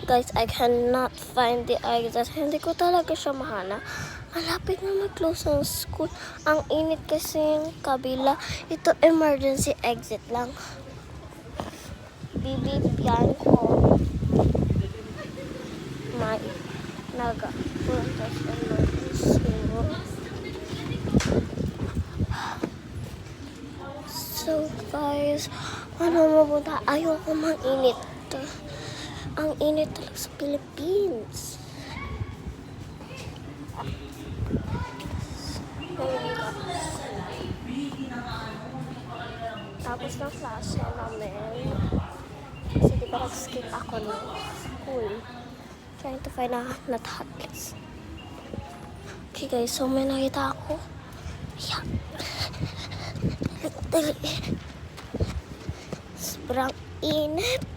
Guys, I cannot find the exit. Hindi ko talaga siya mahanap. Malapit na mag-close ang school. Ang init kasi yung kabila. Ito, emergency exit lang. Bibigyan ko. May naga-punta sa emergency room. So, guys, ano mabuta? Ayoko mang-init. Ang init talaga sa Philippines. Tapos ng klase namin. Kasi di ba nag-skip ako ng school. Trying to find a not hot place. Okay guys, so may nakita ako. Yeah. Dali. Sobrang init.